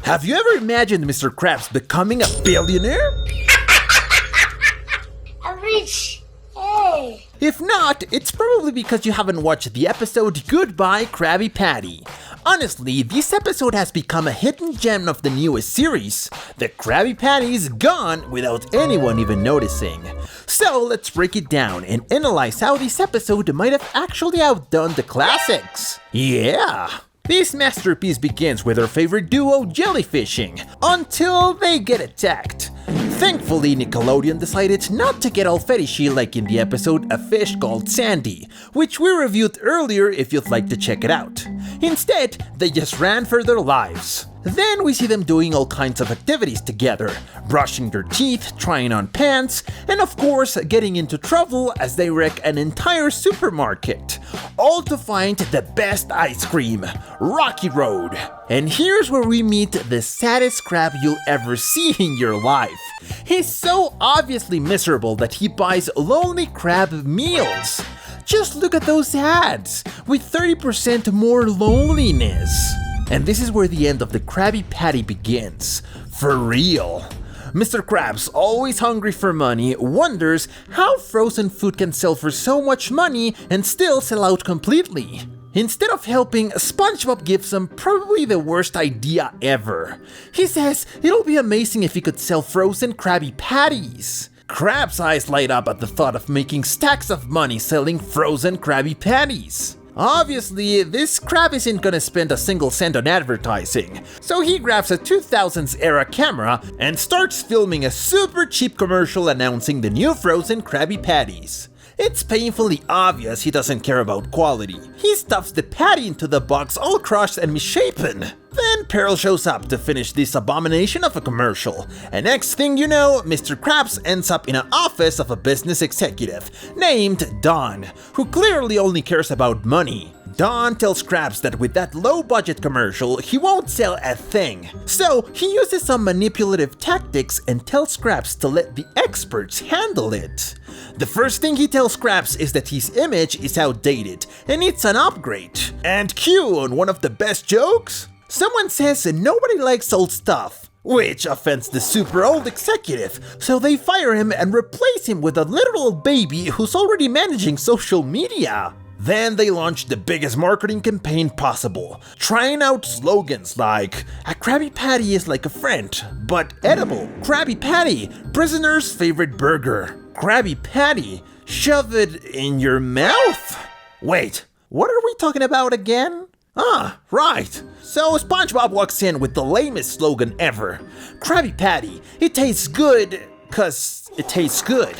Have you ever imagined Mr. Krabs becoming a billionaire? I'm rich. Hey. If not, it's probably because you haven't watched the episode Goodbye Krabby Patty. Honestly, this episode has become a hidden gem of the newest series. The Krabby Patty is gone without anyone even noticing. So let's break it down and analyze how this episode might have actually outdone the classics. Yeah! This masterpiece begins with our favorite duo jellyfishing, until they get attacked. Thankfully, Nickelodeon decided not to get all fetishy like in the episode A Fish Called Sandy, which we reviewed earlier if you'd like to check it out. Instead, they just ran for their lives. Then we see them doing all kinds of activities together, brushing their teeth, trying on pants, and of course getting into trouble as they wreck an entire supermarket. All to find the best ice cream, Rocky Road. And here's where we meet the saddest crab you'll ever see in your life. He's so obviously miserable that he buys Lonely Crab meals. Just look at those ads, with 30% more loneliness. And this is where the end of the Krabby Patty begins. For real. Mr. Krabs, always hungry for money, wonders how frozen food can sell for so much money and still sell out completely. Instead of helping, SpongeBob gives him probably the worst idea ever. He says it'll be amazing if he could sell frozen Krabby Patties. Krab's eyes light up at the thought of making stacks of money selling frozen Krabby Patties. Obviously, this crab isn't gonna spend a single cent on advertising, so he grabs a 2000s era camera and starts filming a super cheap commercial announcing the new frozen Krabby Patties. It's painfully obvious he doesn't care about quality. He stuffs the patty into the box all crushed and misshapen. Then Pearl shows up to finish this abomination of a commercial, and next thing you know, Mr. Krabs ends up in an office of a business executive named Don, who clearly only cares about money. Don tells Krabs that with that low-budget commercial, he won't sell a thing. So he uses some manipulative tactics and tells Krabs to let the experts handle it. The first thing he tells Krabs is that his image is outdated and needs an upgrade. And cue on one of the best jokes? Someone says nobody likes old stuff, which offends the super old executive, so they fire him and replace him with a literal baby who's already managing social media. Then they launch the biggest marketing campaign possible, trying out slogans like, "A Krabby Patty is like a friend, but edible. Krabby Patty, prisoner's favorite burger. Krabby Patty, shove it in your mouth." Wait, what are we talking about again? Ah, right. So SpongeBob walks in with the lamest slogan ever. Krabby Patty, it tastes good, 'cause it tastes good.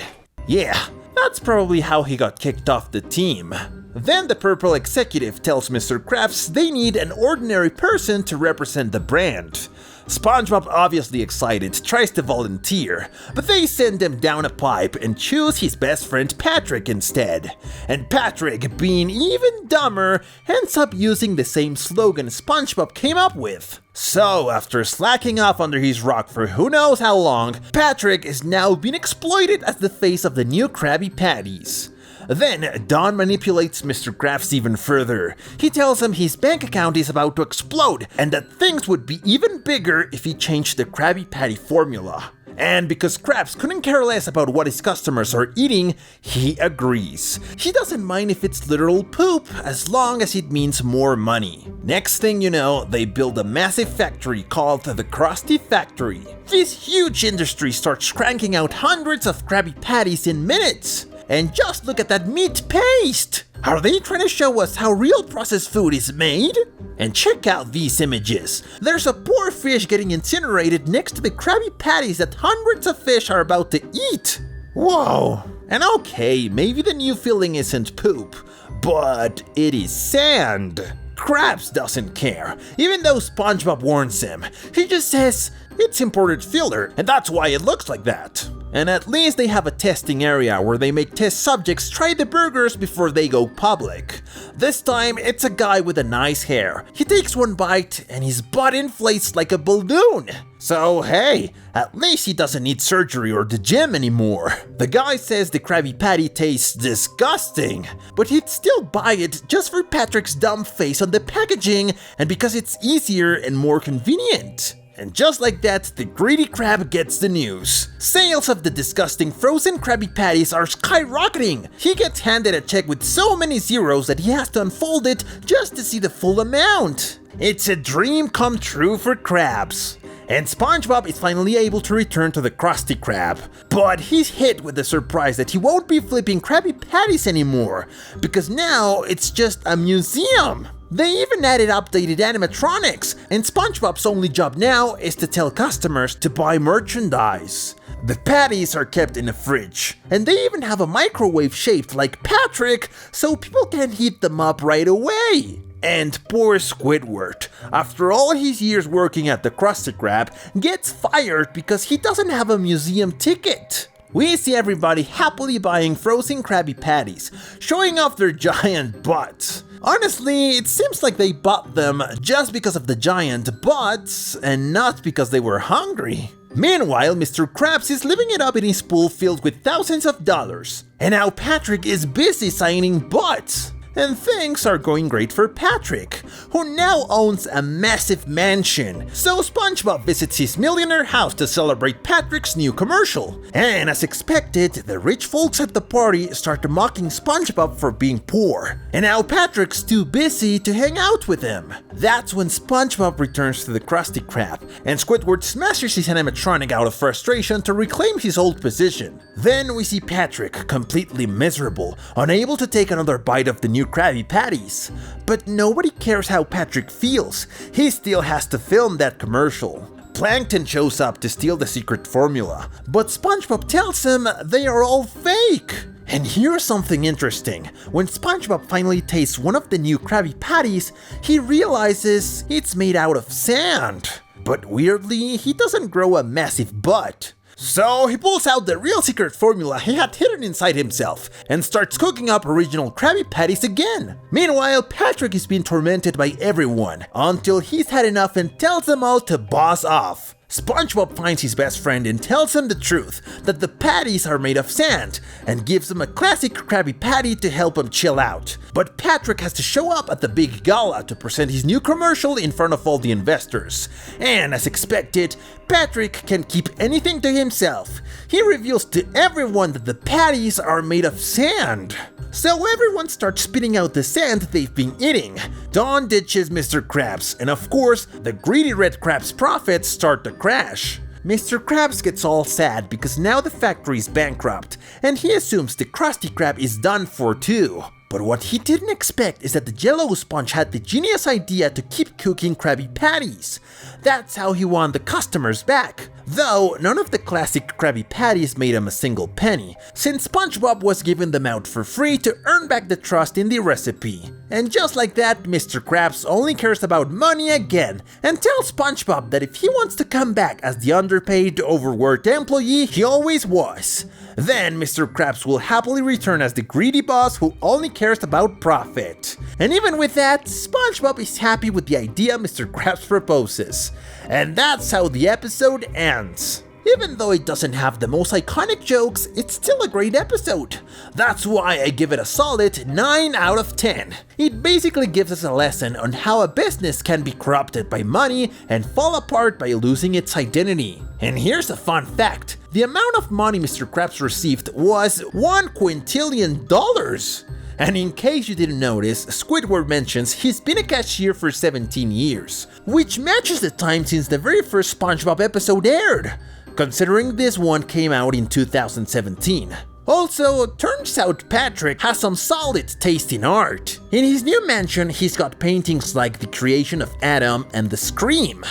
Yeah, that's probably how he got kicked off the team. Then the purple executive tells Mr. Krabs they need an ordinary person to represent the brand. SpongeBob, obviously excited, tries to volunteer, but they send him down a pipe and choose his best friend Patrick instead. And Patrick, being even dumber, ends up using the same slogan SpongeBob came up with. So, after slacking off under his rock for who knows how long, Patrick is now being exploited as the face of the new Krabby Patties. Then, Don manipulates Mr. Krabs even further. He tells him his bank account is about to explode and that things would be even bigger if he changed the Krabby Patty formula. And because Krabs couldn't care less about what his customers are eating, he agrees. He doesn't mind if it's literal poop, as long as it means more money. Next thing you know, they build a massive factory called the Krusty Factory. This huge industry starts cranking out hundreds of Krabby Patties in minutes. And just look at that meat paste! Are they trying to show us how real processed food is made? And check out these images. There's a poor fish getting incinerated next to the Krabby Patties that hundreds of fish are about to eat. Whoa! And okay, maybe the new filling isn't poop, but it is sand. Krabs doesn't care, even though SpongeBob warns him. He just says, it's imported filler, and that's why it looks like that. And at least they have a testing area where they make test subjects try the burgers before they go public. This time, it's a guy with a nice hair. He takes one bite and his butt inflates like a balloon. So hey, at least he doesn't need surgery or the gym anymore. The guy says the Krabby Patty tastes disgusting, but he'd still buy it just for Patrick's dumb face on the packaging and because it's easier and more convenient. And just like that, the greedy crab gets the news. Sales of the disgusting frozen Krabby Patties are skyrocketing. He gets handed a check with so many zeros that he has to unfold it just to see the full amount. It's a dream come true for Krabs. And SpongeBob is finally able to return to the Krusty Krab. But he's hit with the surprise that he won't be flipping Krabby Patties anymore, because now it's just a museum. They even added updated animatronics, and SpongeBob's only job now is to tell customers to buy merchandise. The patties are kept in a fridge, and they even have a microwave shaped like Patrick, so people can heat them up right away. And poor Squidward, after all his years working at the Krusty Krab, gets fired because he doesn't have a museum ticket. We see everybody happily buying frozen Krabby Patties, showing off their giant butts. Honestly, it seems like they bought them just because of the giant butts, and not because they were hungry. Meanwhile, Mr. Krabs is living it up in his pool filled with thousands of dollars. And now Patrick is busy signing butts. And things are going great for Patrick, who now owns a massive mansion. So SpongeBob visits his millionaire house to celebrate Patrick's new commercial. And as expected, the rich folks at the party start mocking SpongeBob for being poor. And now Patrick's too busy to hang out with him. That's when SpongeBob returns to the Krusty Krab, and Squidward smashes his animatronic out of frustration to reclaim his old position. Then we see Patrick completely miserable, unable to take another bite of the new Krabby Patties. But nobody cares how Patrick feels, he still has to film that commercial. Plankton shows up to steal the secret formula, but SpongeBob tells him they are all fake. And here's something interesting. When SpongeBob finally tastes one of the new Krabby Patties, he realizes it's made out of sand. But weirdly, he doesn't grow a massive butt. So he pulls out the real secret formula he had hidden inside himself and starts cooking up original Krabby Patties again. Meanwhile, Patrick is being tormented by everyone until he's had enough and tells them all to boss off. SpongeBob finds his best friend and tells him the truth, that the patties are made of sand, and gives him a classic Krabby Patty to help him chill out. But Patrick has to show up at the big gala to present his new commercial in front of all the investors. And as expected, Patrick can't keep anything to himself. He reveals to everyone that the patties are made of sand. So everyone starts spitting out the sand they've been eating. Dawn ditches Mr. Krabs, and of course, the greedy red crab's profits start to crash. Mr. Krabs gets all sad because now the factory is bankrupt, and he assumes the Krusty Krab is done for too. But what he didn't expect is that the Jell-O sponge had the genius idea to keep cooking Krabby Patties. That's how he won the customers back. Though, none of the classic Krabby Patties made him a single penny, since SpongeBob was giving them out for free to earn back the trust in the recipe. And just like that, Mr. Krabs only cares about money again, and tells SpongeBob that if he wants to come back as the underpaid, overworked employee he always was, then Mr. Krabs will happily return as the greedy boss who only cares about profit. And even with that, SpongeBob is happy with the idea Mr. Krabs proposes. And that's how the episode ends. Even though it doesn't have the most iconic jokes, it's still a great episode. That's why I give it a solid 9 out of 10. It basically gives us a lesson on how a business can be corrupted by money and fall apart by losing its identity. And here's a fun fact. The amount of money Mr. Krabs received was $1 quintillion. And in case you didn't notice, Squidward mentions he's been a cashier for 17 years, which matches the time since the very first SpongeBob episode aired, considering this one came out in 2017. Also, turns out Patrick has some solid taste in art. In his new mansion, he's got paintings like The Creation of Adam and The Scream.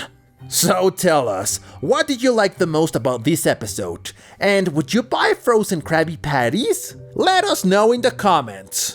So tell us, what did you like the most about this episode? And would you buy frozen Krabby Patties? Let us know in the comments.